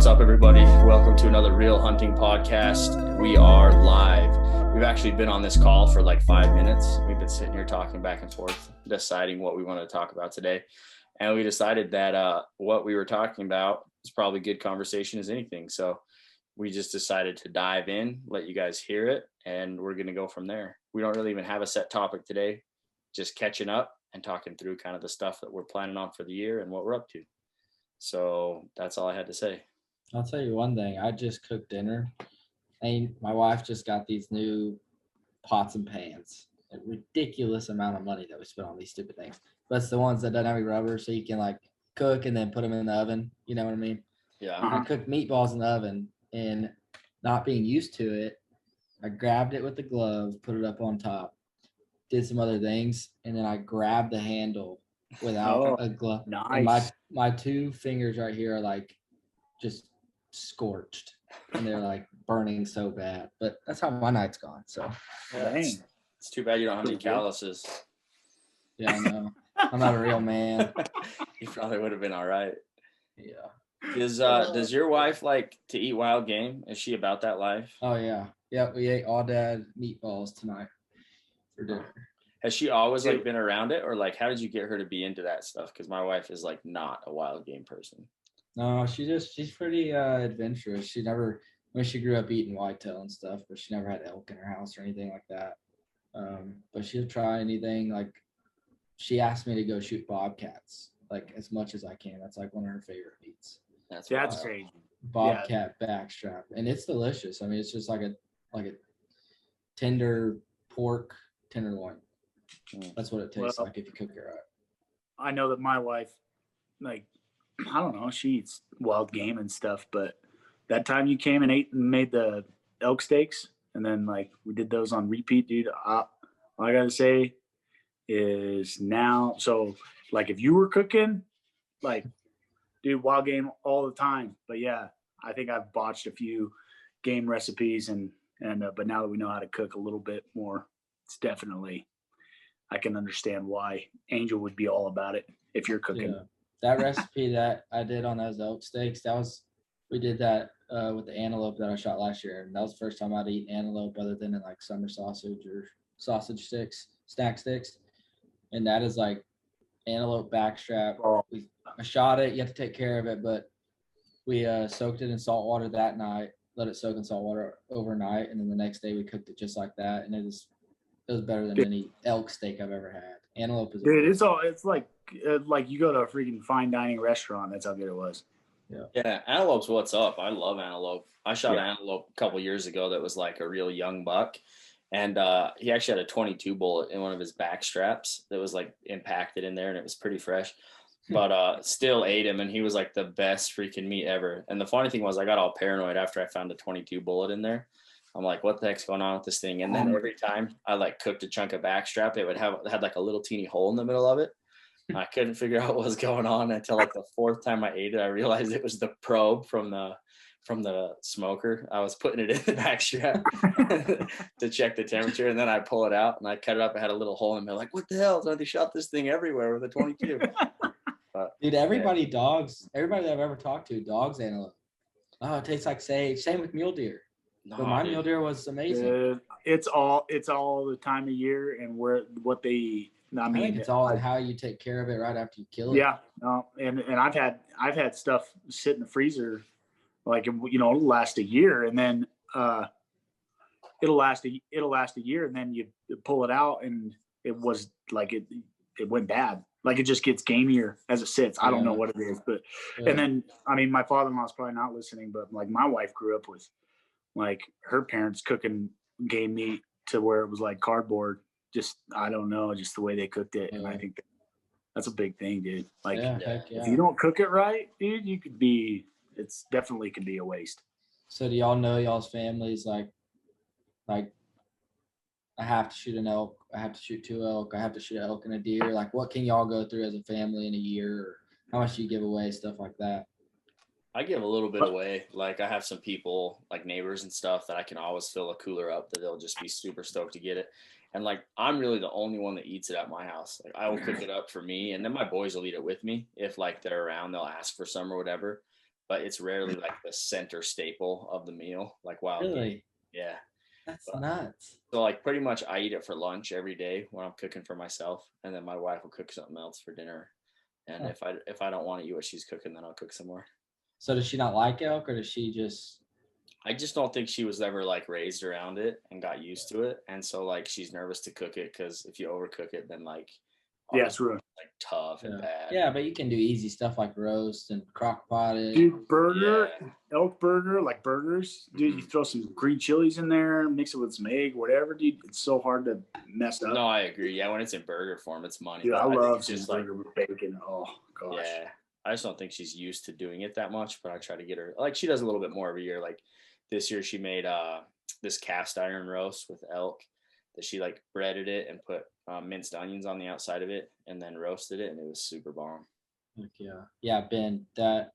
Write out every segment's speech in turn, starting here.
What's up, everybody? Welcome to another Real Hunting podcast. We are live. We've actually been on this call for like 5 minutes. We've been sitting here talking back and forth, deciding what we want to talk about today. And we decided that what we were talking about is probably good conversation as anything. So we just decided to dive in, let you guys hear it, and we're going to go from there. We don't really even have a set topic today, just catching up and talking through kind of the stuff that we're planning on for the year and what we're up to. So that's all I had to say. I'll tell you one thing. I just cooked dinner, and my wife just got these new pots and pans. A ridiculous amount of money that we spent on these stupid things. But it's the ones that don't have any rubber, so you can like cook and then put them in the oven. You know what I mean? Yeah. I cooked meatballs in the oven, and not being used to it, I grabbed it with the glove, put it up on top, did some other things, and then I grabbed the handle without a glove. Nice. And my two fingers right here are like just scorched, and they're like burning so bad. But that's how my night's gone. So It's too bad you don't have any calluses. yeah, I know. I'm not a real man. You probably would have been all right. Yeah. Does your wife like to eat wild game? Is she about that life? Oh yeah. Yeah, we ate all dad meatballs tonight for dinner. Has she always like been around it, or like how did you get her to be into that stuff? Because my wife is like not a wild game person. No, she's pretty adventurous. She grew up eating whitetail and stuff, but she never had elk in her house or anything like that. But she'll try anything. Like she asked me to go shoot bobcats like as much as I can. That's like one of her favorite meats. That's crazy. Bobcat backstrap, and it's delicious. I mean, it's just like a tender pork tenderloin. That's what it tastes like if you cook it right. I know that my wife, like, I don't know, she eats wild game and stuff, but that time you came and ate and made the elk steaks, and then like we did those on repeat, dude. All I gotta say is now, so like if you were cooking, like, dude, wild game all the time. But yeah, I think I've botched a few game recipes, and but now that we know how to cook a little bit more, it's definitely, I can understand why Angel would be all about it if you're cooking. Yeah. That recipe that I did on those elk steaks, we did that with the antelope that I shot last year. And that was the first time I'd eaten antelope other than in like summer sausage or sausage sticks, snack sticks. And that is like antelope backstrap. I shot it. You have to take care of it, but we soaked it in salt water that night, let it soak in salt water overnight. And then the next day we cooked it just like that. And it was better than any elk steak I've ever had. Antelope is dude, it's like you go to a freaking fine dining restaurant. That's how good it was. Yeah, antelope's what's up. I love antelope. I shot an antelope a couple years ago that was like a real young buck, and he actually had a 22 bullet in one of his back straps that was like impacted in there, and it was pretty fresh. But still ate him, and he was like the best freaking meat ever. And the funny thing was, I got all paranoid after I found a 22 bullet in there. I'm like, what the heck's going on with this thing? And then every time I like cooked a chunk of backstrap, it had like a little teeny hole in the middle of it. I couldn't figure out what was going on until like the fourth time I ate it. I realized it was the probe from the smoker. I was putting it in the backstrap to check the temperature, and then I pull it out and I cut it up. It had a little hole in it. Like, what the hell? So they shot this thing everywhere with a 22. Dude, everybody that I've ever talked to, dogs antelope. Oh, it tastes like sage. Same with mule deer. But my mule deer was amazing. It's all the time of year and what they eat. I think it's all in how you take care of it right after you kill it. Yeah, and I've had stuff sit in the freezer, like, you know, it'll last a year, and then it'll last a year, and then you pull it out, and it was like it went bad. Like it just gets gamier as it sits. I don't know what it is, but and then I mean, my father-in-law's probably not listening, but like my wife grew up with like her parents cooking game meat to where it was like cardboard. Just, I don't know, just the way they cooked it. And I think that's a big thing, dude. Like, if you don't cook it right, dude, it's definitely could be a waste. So do y'all know y'all's families, like I have to shoot an elk, I have to shoot 2 elk, I have to shoot an elk and a deer. Like, what can y'all go through as a family in a year? Or how much do you give away, stuff like that? I give a little bit away. Like I have some people, like neighbors and stuff, that I can always fill a cooler up that they'll just be super stoked to get it. And like, I'm really the only one that eats it at my house. Like I will cook it up for me, and then my boys will eat it with me. If like they're around, they'll ask for some or whatever. but it's rarely like the center staple of the meal, like wild game. Really? Yeah. That's nuts. So like pretty much I eat it for lunch every day when I'm cooking for myself, and then my wife will cook something else for dinner. And if I don't want to eat what she's cooking, then I'll cook some more. So does she not like elk, or does she just? I just don't think she was ever like raised around it and got used to it, and so like she's nervous to cook it because if you overcook it, then like it's ruined. like tough and bad. Yeah, but you can do easy stuff like roast and crock potted. Dude, elk burger, like burgers. Dude, you throw some green chilies in there, mix it with some egg, whatever, dude. It's so hard to mess up. No, I agree. Yeah, when it's in burger form, it's money. Dude, I love some just burger with bacon. Oh gosh. Yeah, I just don't think she's used to doing it that much. But I try to get her like she does a little bit more every year. Like this year, she made this cast iron roast with elk that she like breaded it and put minced onions on the outside of it and then roasted it, and it was super bomb. Yeah, Ben, that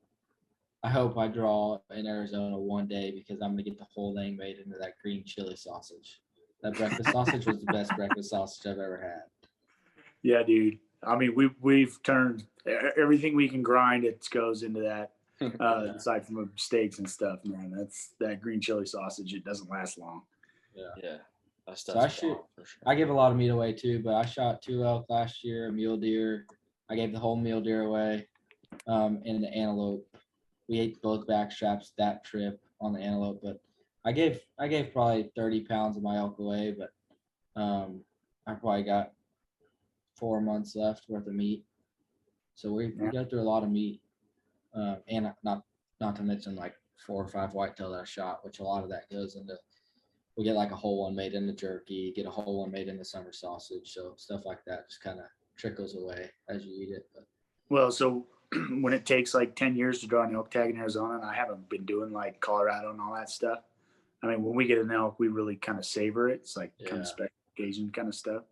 I hope I draw in Arizona one day because I'm gonna get the whole thing made into that green chili sausage. That breakfast sausage was the best breakfast sausage I've ever had. Yeah, dude. I mean, we've turned everything we can grind. It goes into that. Aside from steaks and stuff, man, that's that green chili sausage. It doesn't last long. Yeah. So I give a lot of meat away too, but I shot 2 elk last year, a mule deer. I gave the whole mule deer away, and the antelope. We ate both back straps that trip on the antelope, but I gave probably 30 pounds of my elk away, but I probably got 4 months left worth of meat. So we got through a lot of meat, and not to mention like 4 or 5 whitetail that I shot, which a lot of that goes into. We get like a whole one made into jerky, get a whole one made into summer sausage. So stuff like that just kind of trickles away as you eat it. But. Well, so when it takes like 10 years to draw an elk tag in Arizona, and I haven't been doing like Colorado and all that stuff. I mean, when we get an elk, we really kind of savor it. It's like kind of special occasion kind of stuff.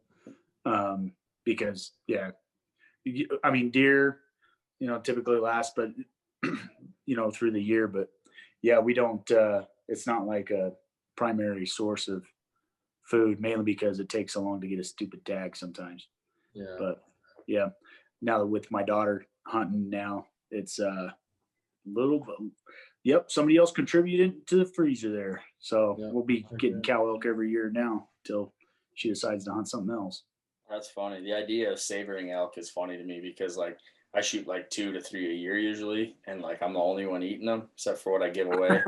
Because I mean, deer, typically last, but through the year, but yeah, we don't, it's not like a primary source of food, mainly because it takes so long to get a stupid tag sometimes. Yeah. But yeah, now that with my daughter hunting now, it's somebody else contributed to the freezer there. So we'll be getting cow elk every year now till she decides to hunt something else. That's funny. The idea of savoring elk is funny to me because like I shoot like 2 to 3 a year usually, and like I'm the only one eating them except for what I give away.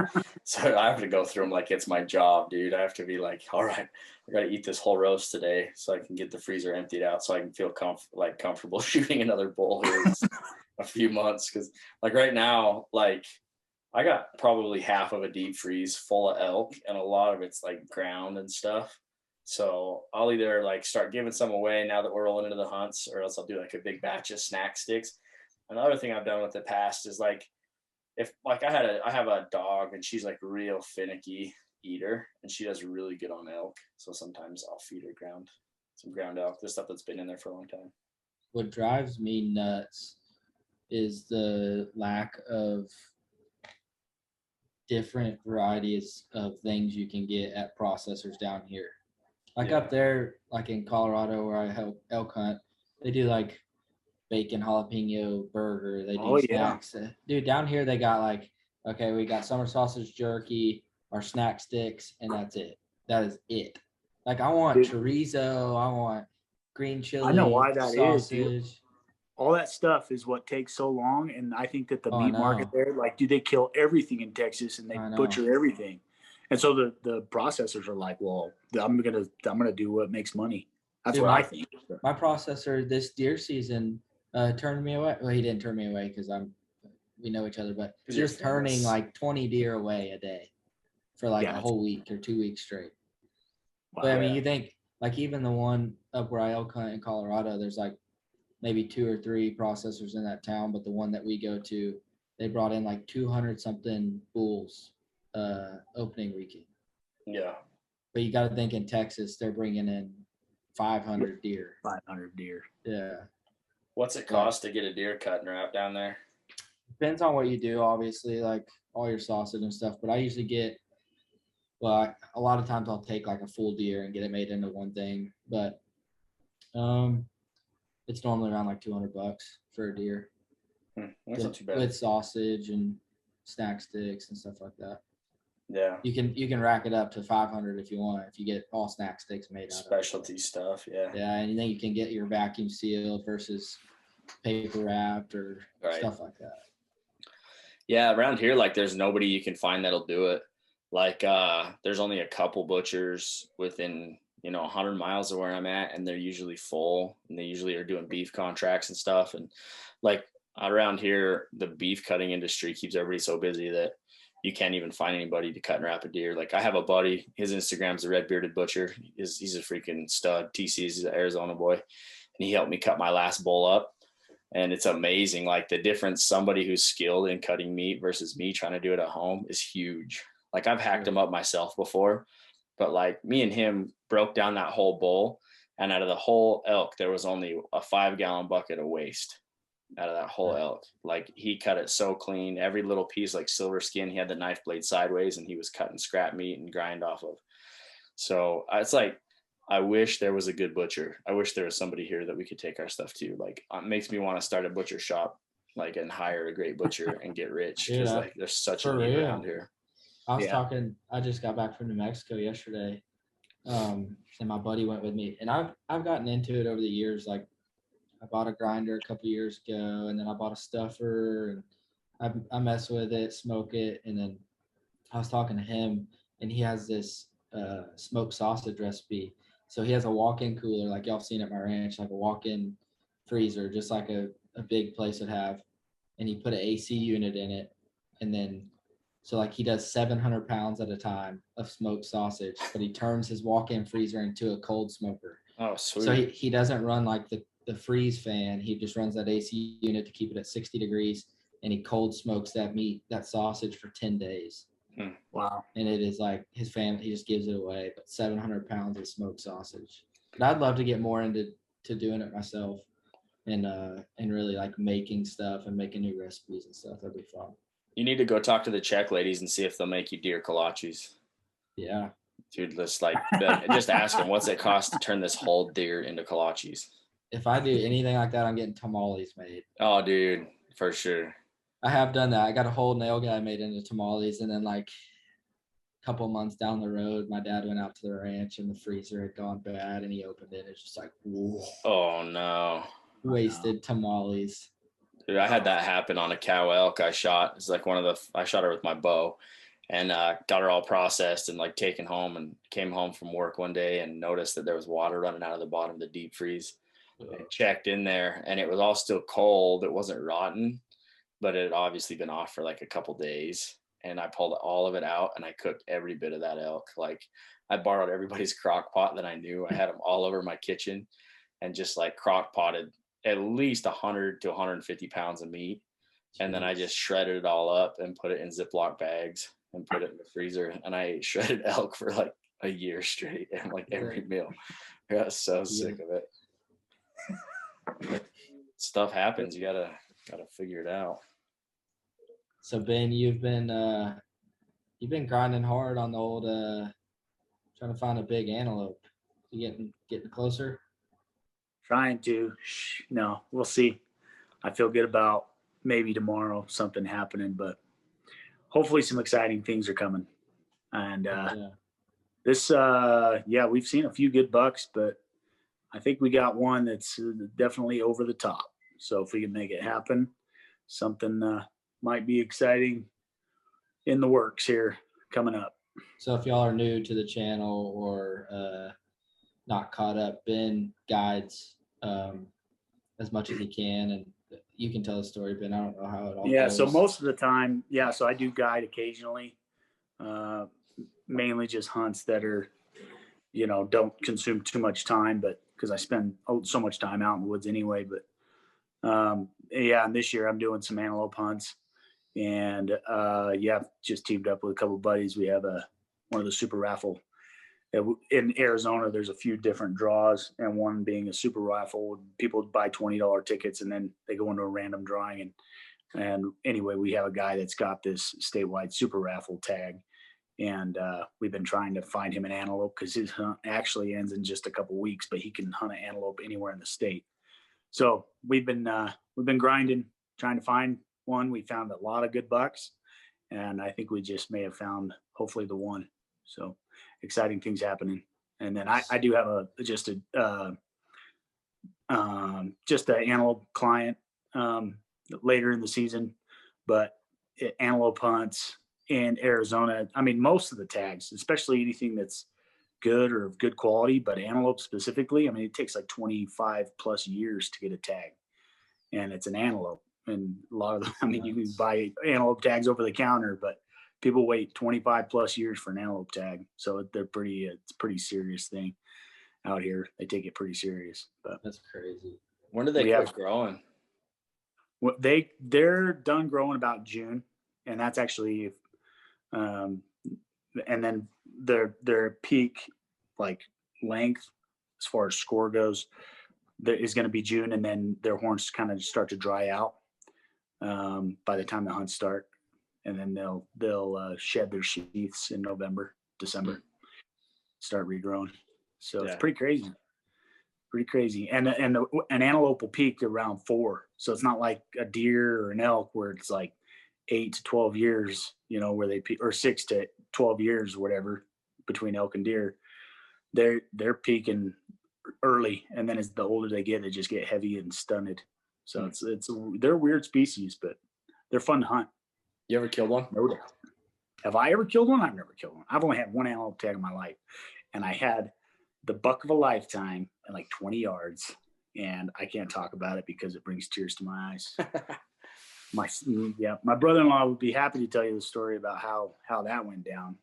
So I have to go through them like it's my job, dude. I have to be like, all right, I got to eat this whole roast today so I can get the freezer emptied out so I can feel comfortable shooting another bull here in a few months. Because like right now, like I got probably half of a deep freeze full of elk, and a lot of it's like ground and stuff. So I'll either like start giving some away now that we're rolling into the hunts, or else I'll do like a big batch of snack sticks. Another thing I've done with the past is like, if like I have a dog and she's like real finicky eater and she does really good on elk. So sometimes I'll feed her some ground elk, the stuff that's been in there for a long time. What drives me nuts is the lack of different varieties of things you can get at processors down here. Like up there, like in Colorado where I elk hunt, they do like bacon jalapeno burger. They do snacks. Dude, down here they got like, okay, we got summer sausage jerky, our snack sticks, and that's it. That is it. Like I want chorizo, I want green chili. I know why that sausage. is, dude. All that stuff is what takes so long, and I think that the meat market there, like, dude, they kill everything in Texas and they butcher everything. And so the processors are like, well, I'm gonna do what makes money. That's what I think. My processor this deer season turned me away. Well, he didn't turn me away because we know each other, but he was turning like 20 deer away a day for like a whole week or 2 weeks straight. Wow, but I mean, you think like even the one up where I elk hunt in Colorado, there's like maybe 2 or 3 processors in that town, but the one that we go to, they brought in like 200 something bulls opening weekend. Yeah. But you got to think in Texas, they're bringing in 500 deer. 500 deer. Yeah. What's it cost to get a deer cut and wrap down there? Depends on what you do, obviously, like all your sausage and stuff. But I usually get, a lot of times I'll take like a full deer and get it made into one thing. But it's normally around like $200 for a deer. That's not too bad. With sausage and snack sticks and stuff like that. Yeah. You can rack it up to 500 if you want, if you get all snack sticks made out Specialty of it. stuff. Yeah. Yeah. And then you can get your vacuum sealed versus paper wrapped or stuff like that. Yeah. Around here, like there's nobody you can find that'll do it. Like there's only a couple butchers within, 100 miles of where I'm at, and they're usually full, and they usually are doing beef contracts and stuff. And like around here, the beef cutting industry keeps everybody so busy that you can't even find anybody to cut and wrap a deer. Like I have a buddy, his Instagram's a red bearded butcher. He's a freaking stud. He's an Arizona boy, and he helped me cut my last bull up. And it's amazing. Like the difference, somebody who's skilled in cutting meat versus me trying to do it at home is huge. Like I've hacked him up myself before, but like me and him broke down that whole bowl, and out of the whole elk, there was only a 5-gallon bucket of waste out of that whole elk. Like he cut it so clean, every little piece like silver skin. He had the knife blade sideways, and he was cutting scrap meat and grind off of. So it's like, I wish there was a good butcher. I wish there was somebody here that we could take our stuff to. Like it makes me want to start a butcher shop, like, and hire a great butcher and get rich. Cause like there's such a need around here. I was talking, I just got back from New Mexico yesterday. And my buddy went with me, and I've gotten into it over the years. Like I bought a grinder a couple years ago, and then I bought a stuffer, and I mess with it, smoke it. And then I was talking to him, and he has this smoked sausage recipe. So he has a walk-in cooler, like y'all seen at my ranch, like a walk-in freezer, just like a big place would have. And he put an AC unit in it, and then so like he does 700 pounds at a time of smoked sausage, but he turns his walk-in freezer into a cold smoker. Oh, sweet. So he doesn't run like the freeze fan. He just runs that AC unit to keep it at 60 degrees, and he cold smokes that sausage for 10 days. Wow. And it is like his family, he just gives it away, but 700 pounds of smoked sausage. But I'd love to get more into doing it myself, and really like making stuff and making new recipes and stuff. That'd be fun. You need to go talk to the Czech ladies and see if they'll make you deer kolaches. Yeah. Dude, just ask them, what's it cost to turn this whole deer into kolaches? If I do anything like that, I'm getting tamales made. Oh, dude, for sure. I have done that. I got a whole nail guy made into tamales, and then like a couple months down the road, my dad went out to the ranch, and the freezer had gone bad, and he opened it. It's just like, whoa. Oh, no. Wasted tamales. Dude, I had that happen on a cow elk I shot. It's like I shot her with my bow, and got her all processed and like taken home, and came home from work one day and noticed that there was water running out of the bottom of the deep freeze. I checked in there, and it was all still cold. It wasn't rotten, but it had obviously been off for like a couple days. And I pulled all of it out, and I cooked every bit of that elk. Like I borrowed everybody's crock pot that I knew. I had them all over my kitchen, and just like crock potted at least 100 to 150 pounds of meat. And then I just shredded it all up and put it in Ziploc bags and put it in the freezer. And I ate shredded elk for like a year straight, and like every meal. I got so sick of it. Stuff happens. You gotta figure it out. So Ben, you've been grinding hard on the old trying to find a big antelope. You getting closer? Trying to. No, we'll see. I feel good about maybe tomorrow something happening, but hopefully some exciting things are coming. And we've seen a few good bucks, but I think we got one that's definitely over the top. So if we can make it happen, something might be exciting in the works here coming up. So if y'all are new to the channel or not caught up, Ben guides as much as he can, and you can tell the story, Ben. I don't know how it all goes. So most of the time, so I do guide occasionally, mainly just hunts that are, don't consume too much time, but because I spend so much time out in the woods anyway. But and this year I'm doing some antelope hunts, and just teamed up with a couple of buddies. We have one of the super raffle in Arizona. There's a few different draws, and one being a super raffle. People buy $20 tickets, and then they go into a random drawing. And anyway, we have a guy that's got this statewide super raffle tag, and we've been trying to find him an antelope because his hunt actually ends in just a couple weeks, but he can hunt an antelope anywhere in the state. So we've been grinding, trying to find one. We found a lot of good bucks, and I think we just may have found hopefully the one. So exciting things happening. And then I do have just an antelope client later in the season, but antelope hunts in Arizona. I mean, most of the tags, especially anything that's good or of good quality, but antelope specifically, I mean, it takes like 25 plus years to get a tag, and it's an antelope. And a lot of them, I mean, you can buy antelope tags over the counter, but people wait 25 plus years for an antelope tag. So it's a pretty serious thing out here. They take it pretty serious. But that's crazy. When do they quit growing? They're done growing about June, and that's actually, and then their peak like length as far as score goes is going to be June, and then their horns kind of start to dry out by the time the hunts start, and then they'll shed their sheaths in November, December, start regrowing. So it's pretty crazy. And an antelope will peak around 4. So it's not like a deer or an elk where it's like 8 to 12 years, where they peak, or 6 to 12 years, whatever, between elk and deer. They're peaking early, and then as the older they get, they just get heavy and stunted. So they're weird species, but they're fun to hunt. You ever killed one? No doubt. Have I ever killed one? I've never killed one. I've only had one antelope tag in my life, and I had the buck of a lifetime at like 20 yards, and I can't talk about it because it brings tears to my eyes. My brother-in-law would be happy to tell you the story about how that went down.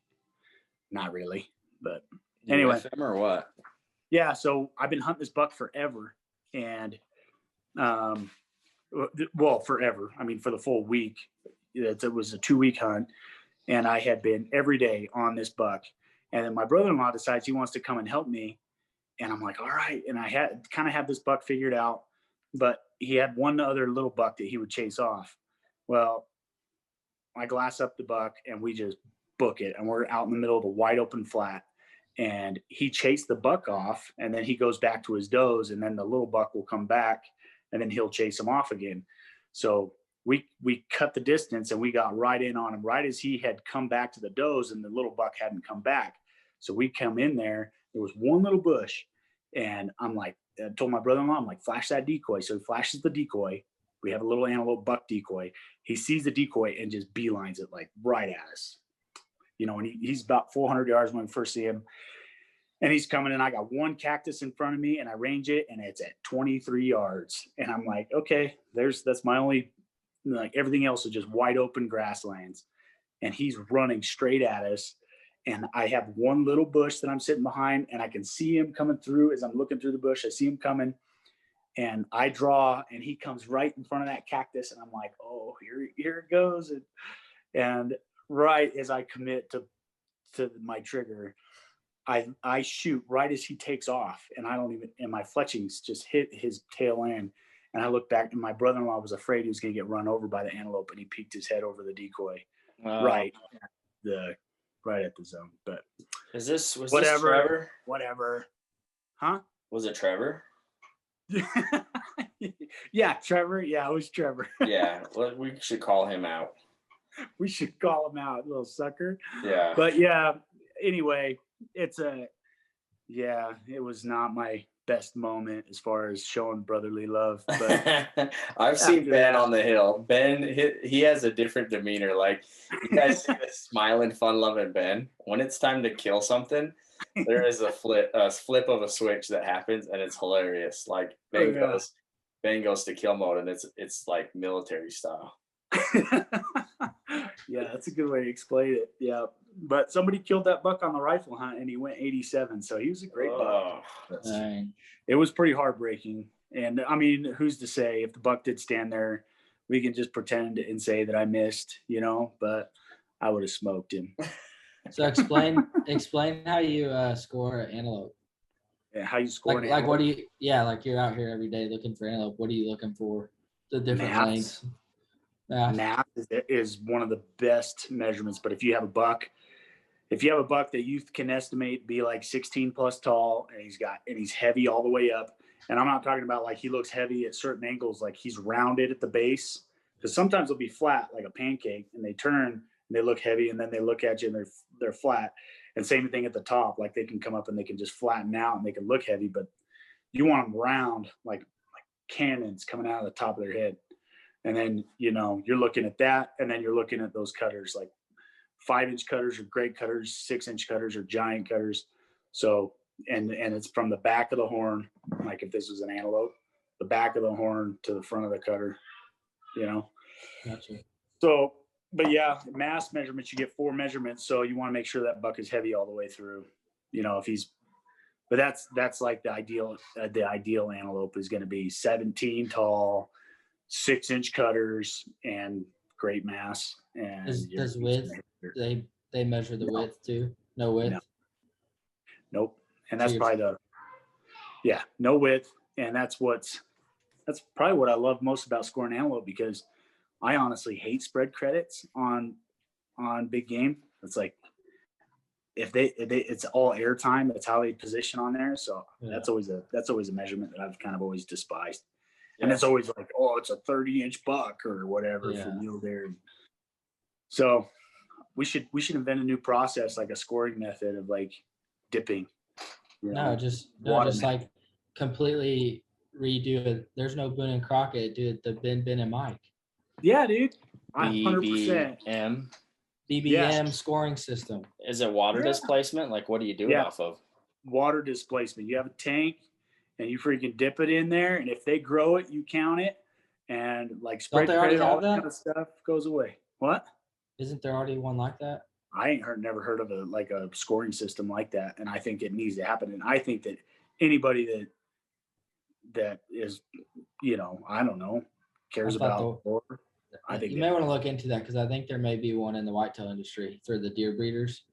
Not really, but anyway. With him or what? Yeah, so I've been hunting this buck forever, and forever. I mean, for the full week. It was a 2-week hunt, and I had been every day on this buck. And then my brother-in-law decides he wants to come and help me, and I'm like, all right. And I had kind of this buck figured out, but he had one other little buck that he would chase off. Well, I glass up the buck, and we just book it, and we're out in the middle of a wide open flat. And he chased the buck off, and then he goes back to his does, and then the little buck will come back, and then he'll chase him off again. So we cut the distance, and we got right in on him right as he had come back to the does, and the little buck hadn't come back. So we come in there. There was one little bush, and I'm like, I told my brother-in-law, I'm like, flash that decoy. So he flashes the decoy. We have a little antelope buck decoy. He sees the decoy and just beelines it like right at us. And he's about 400 yards when we first see him. And he's coming, and I got one cactus in front of me, and I range it, and it's at 23 yards. And I'm like, okay, that's my only, like, everything else is just wide open grasslands. And he's running straight at us. And I have one little bush that I'm sitting behind, and I can see him coming through as I'm looking through the bush. I see him coming, and I draw, and he comes right in front of that cactus. And I'm like, oh, here it goes. And right as I commit to my trigger, I shoot right as he takes off, and and my fletchings just hit his tail end. And I look back, and my brother-in-law was afraid he was going to get run over by the antelope, and he peeked his head over the decoy right at the zone. But was this Trevor? Whatever. Huh? Was it Trevor? Yeah, Trevor. Yeah, it was Trevor. Yeah, we should call him out. We should call him out, little sucker. Yeah. But yeah, anyway, it was not my best moment as far as showing brotherly love. But I've seen Ben on the hill. Ben, he has a different demeanor. Like, you guys see this smiling, fun-loving Ben. When it's time to kill something, there is a flip of a switch that happens, and it's hilarious. Like, Ben goes to kill mode, and it's like military style. Yeah, that's a good way to explain it. Yeah, but somebody killed that buck on the rifle hunt, and he went 87, so he was a great buck. It was pretty heartbreaking. And I mean, who's to say if the buck did stand there, we can just pretend and say that I missed, but I would have smoked him. So explain how you score an antelope. Yeah, how you score an antelope. Like, what do you? Yeah, like, you're out here every day looking for antelope. What are you looking for? The different lengths. Math is one of the best measurements. But if you have a buck that you can estimate be like 16 plus tall, and he's heavy all the way up, and I'm not talking about like he looks heavy at certain angles, like he's rounded at the base, because sometimes they'll be flat like a pancake, and they turn and and they look heavy, and then they look at you and they're flat. And same thing at the top, like they can come up and they can just flatten out and they can look heavy, but you want them round, like cannons coming out of the top of their head. And then, you're looking at that, and then you're looking at those cutters, like 5-inch cutters are great cutters, 6-inch cutters are giant cutters. So, and it's from the back of the horn, like if this was an antelope, the back of the horn to the front of the cutter, Gotcha. So, but yeah, mass measurements, you get 4 measurements. So you want to make sure that buck is heavy all the way through, but that's like the ideal antelope is going to be 17 tall, 6-inch cutters and great mass. And does width, they measure the width too? No width? No. Nope. And that's probably no width. And that's probably what I love most about scoring antelope, because I honestly hate spread credits on big game. It's like, if it's all airtime, that's how they position on there. So that's always a measurement that I've kind of always despised. Yeah. And it's always like, oh, it's a 30-inch buck or whatever for mule deer. So we should invent a new process, like a scoring method of like dipping. Just like completely redo it. There's no Boone and Crockett, dude. The Ben and Mike. Yeah, dude. 100%. BBM scoring system. Is it water displacement? Like, what do you do it off of? Water displacement. You have a tank and you freaking dip it in there, and if they grow it, you count it, and like spread credit, all that kind of stuff goes away. What? Isn't there already one like that? I never heard of a scoring system like that, and I think it needs to happen. And I think that anybody that is, I don't know, cares about water. I think you may want to look into that, because I think there may be one in the whitetail industry for the deer breeders.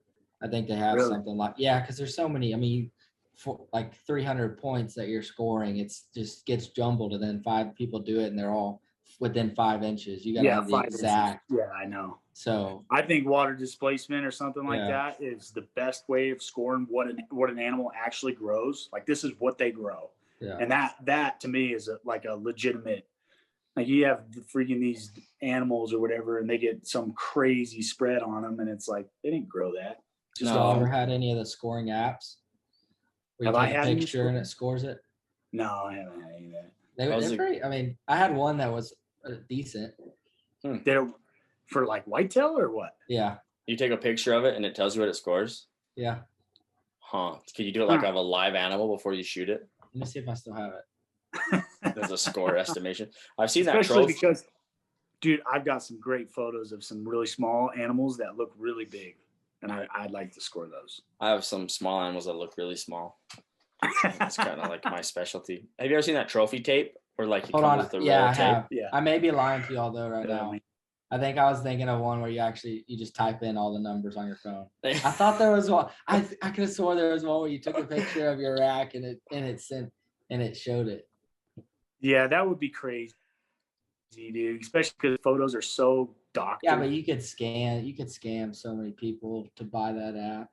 I think they have something like, because there's so many. I mean, for like 300 points that you're scoring, it's just gets jumbled, and then 5 people do it, and they're all within 5 inches. You got to have the exact. Inches. Yeah, I know. So I think water displacement or something like that is the best way of scoring what an animal actually grows. Like, this is what they grow, and that to me is like a legitimate. Like, you have freaking these animals or whatever, and they get some crazy spread on them, and it's like, they didn't grow that. Have you ever had any of the scoring apps? Where you take a picture and it scores it? No, I haven't had any of that. They're pretty. I mean, I had one that was decent. Did it for like whitetail or what? Yeah. You take a picture of it and it tells you what it scores? Yeah. Huh. Could you do it like of a live animal before you shoot it? Let me see if I still have it. There's a score estimation. I've seen that trophy. Because, dude, I've got some great photos of some really small animals that look really big, and I'd like to score those. I have some small animals that look really small. It's kind of like my specialty. Have you ever seen that trophy tape where like you come with the roll I tape? have. Yeah. I may be lying to y'all though right now. I think I was thinking of one where you just type in all the numbers on your phone. I thought there was one. I could have swore there was one where you took a picture of your rack and it showed it. Yeah, that would be crazy, dude. Especially because photos are so doctored. Yeah, but you could scam so many people to buy that app.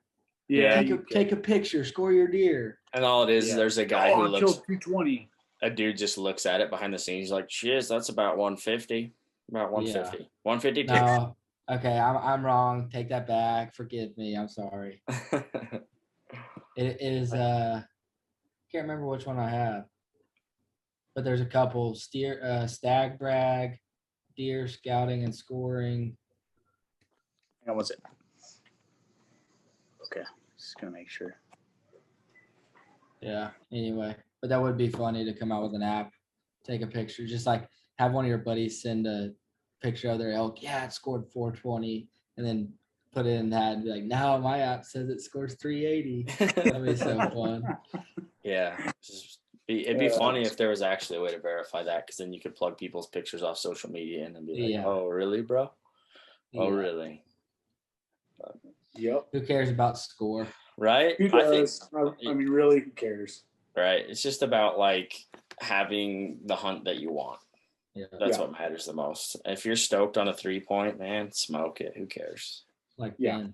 Yeah, take a picture, score your deer. And all it is, there's a guy who looks. Killed 220. A dude just looks at it behind the scenes. He's like, "Shiz, that's about 150. About 150. Yeah. 150." No, okay, I'm wrong. Take that back. Forgive me. I'm sorry. It is. Can't remember which one I have. But there's a couple: stag brag, deer scouting and scoring. And what's it? Okay, just gonna make sure. Yeah. Anyway, but that would be funny to come out with an app, take a picture, just like have one of your buddies send a picture of their elk. Yeah, it scored 420, and then put it in that and be like, "No, my app says it scores 380." That'd be so fun. Yeah. It'd be funny if there was actually a way to verify that, because then you could plug people's pictures off social media and then be like, "Oh, really, bro? Oh, really?" Yep. Who cares about score? Right? Who does? I mean, really, who cares? Right. It's just about like having the hunt that you want. Yeah. That's what matters the most. If you're stoked on a 3-point, man, smoke it. Who cares? Like, Ben.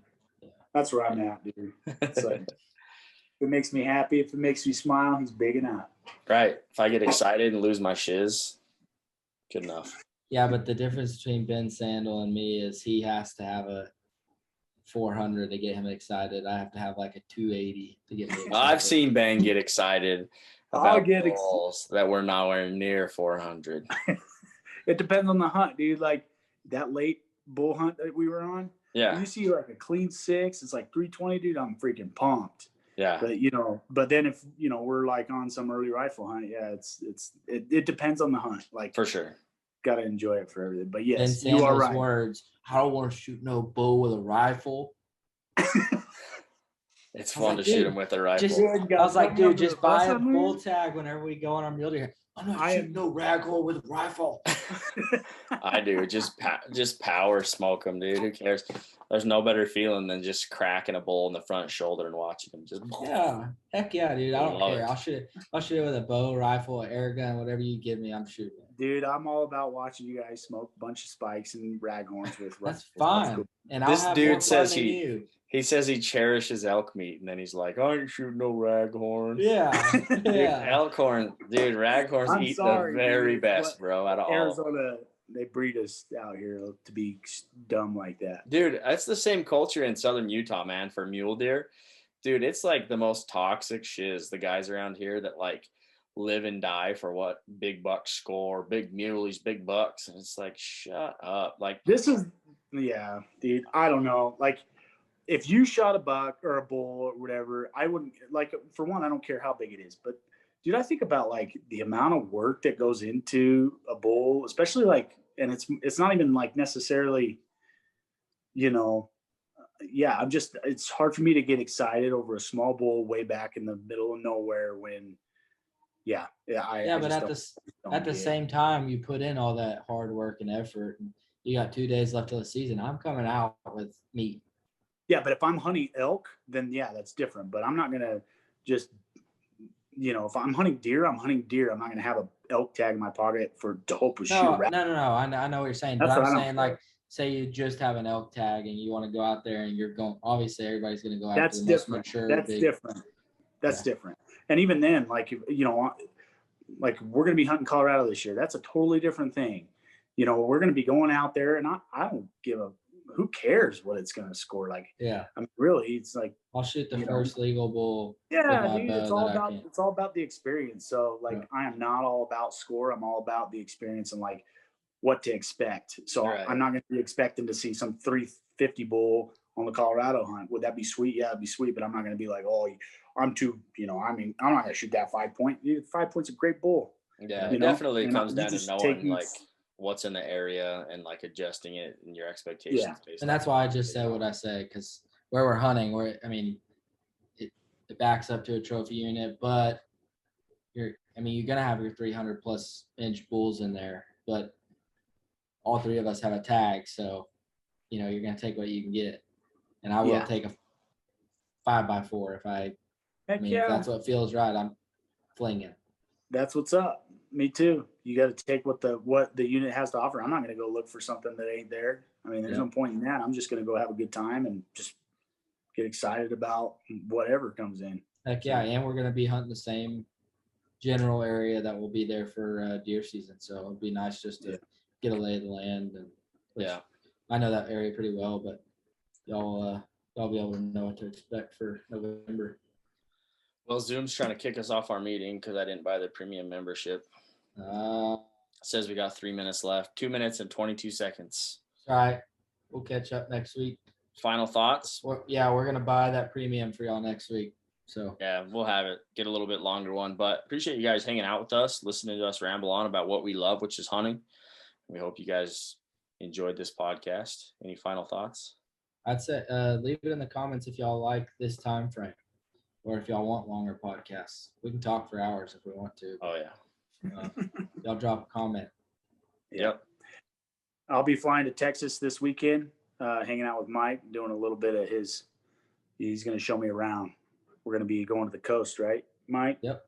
That's where I'm at, dude. It's like, if it makes me happy, if it makes me smile, he's big enough. Right. If I get excited and lose my shiz, good enough. Yeah, but the difference between Ben Sandall and me is he has to have a 400 to get him excited. I have to have like a 280 to get me excited. I've seen Ben get excited about bulls that were nowhere near 400. It depends on the hunt, dude. Like that late bull hunt that we were on. Yeah. You see like a clean 6, it's like 320, dude. I'm freaking pumped. Yeah. But then if we're like on some early rifle hunt, yeah, it depends on the hunt. Like for sure. Got to enjoy it for everything. But yes, you are right. Words, I don't want to shoot no bull with a rifle. It's fun to shoot him with a rifle. I was like, dude, just buy a bull tag whenever we go on our mule deer. I'm not shooting no raghole with a rifle. I do. Just power smoke them, dude. Who cares? There's no better feeling than just cracking a bull in the front shoulder and watching him just. Yeah, heck yeah, dude. I don't care. I'll shoot it with a bow, rifle, air gun, whatever you give me. I'm shooting. Dude, I'm all about watching you guys smoke a bunch of spikes and raghorns with. That's fine. That's cool. And this dude says he says he cherishes elk meat, and then he's like, I ain't shooting no raghorn. Yeah. Dude, raghorns eat the very best, bro, out of Arizona, they breed us out here to be dumb like that. Dude, that's the same culture in southern Utah, man, for mule deer. Dude, it's like the most toxic shiz. The guys around here that like live and die for what big bucks score, big muleys, big bucks. And it's like, shut up. Like yeah, dude, I don't know. Like, if you shot a buck or a bull or whatever, I wouldn't, like, for one, I don't care how big it is, but dude, I think about like the amount of work that goes into a bull, especially like, and it's not even like necessarily, it's hard for me to get excited over a small bull way back in the middle of nowhere when, but at the same time, you put in all that hard work and effort, and you got 2 days left of the season. I'm coming out with meat. Yeah, but if I'm hunting elk, then that's different. But I'm not gonna just, if I'm hunting deer, I'm hunting deer. I'm not gonna have an elk tag in my pocket to hope we shoot. No. I know what you're saying. But I'm saying, like, say you just have an elk tag and you want to go out there and you're going. Obviously, everybody's gonna go after the most mature. That's different. That's different. And even then, like like we're gonna be hunting Colorado this year. That's a totally different thing. We're gonna be going out there, and I don't give a. Who cares what it's going to score? Like, yeah, I mean, really, it's like I'll shoot the first legal bull. Yeah, dude, it's all about the experience. So, like, I am not all about score. I'm all about the experience and like what to expect. So, I'm not going to be expecting to see some 350 bull on the Colorado hunt. Would that be sweet? Yeah, it'd be sweet. But I'm not going to be like, oh, I'm too. I'm not going to shoot that 5 point. Dude, 5 point's a great bull. Yeah, it definitely comes down to knowing like what's in the area and like adjusting it and your expectations. Yeah. And that's why I just said what I say, because where we're hunting, it backs up to a trophy unit, but you're going to have your 300 plus inch bulls in there, but all three of us have a tag. So, you're going to take what you can get. And I will take a 5x4 if that's what feels right. I'm flinging. That's what's up. Me too. You got to take what the unit has to offer. I'm not going to go look for something that ain't there. I mean, there's no point in that. I'm just going to go have a good time and just get excited about whatever comes in. Heck yeah. And we're going to be hunting the same general area that will be there for deer season. So it'll be nice just to get a lay of the land. And I know that area pretty well, but y'all be able to know what to expect for November. Well, Zoom's trying to kick us off our meeting because I didn't buy the premium membership. It says we got 3 minutes left. 2 minutes and 22 seconds. All right. We'll catch up next week. Final thoughts? We're going to buy that premium for y'all next week. So yeah, we'll have it. Get a little bit longer one. But appreciate you guys hanging out with us, listening to us ramble on about what we love, which is hunting. We hope you guys enjoyed this podcast. Any final thoughts? I'd say leave it in the comments if y'all like this time frame. Or if y'all want longer podcasts, we can talk for hours if we want to. Oh, yeah. Y'all drop a comment. Yep. I'll be flying to Texas this weekend, hanging out with Mike, doing a little bit of he's going to show me around. We're going to be going to the coast, right, Mike? Yep.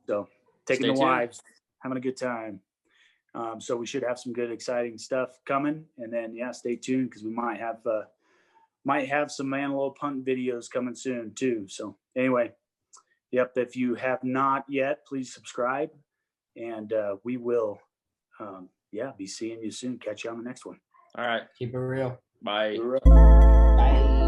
So taking the wives, having a good time. So we should have some good, exciting stuff coming. And then, stay tuned because we might have some antelope hunting videos coming soon too. So anyway, if you have not yet, please subscribe, and we will be seeing you soon. Catch you on the next one. All right. Keep it real. Bye. Bye.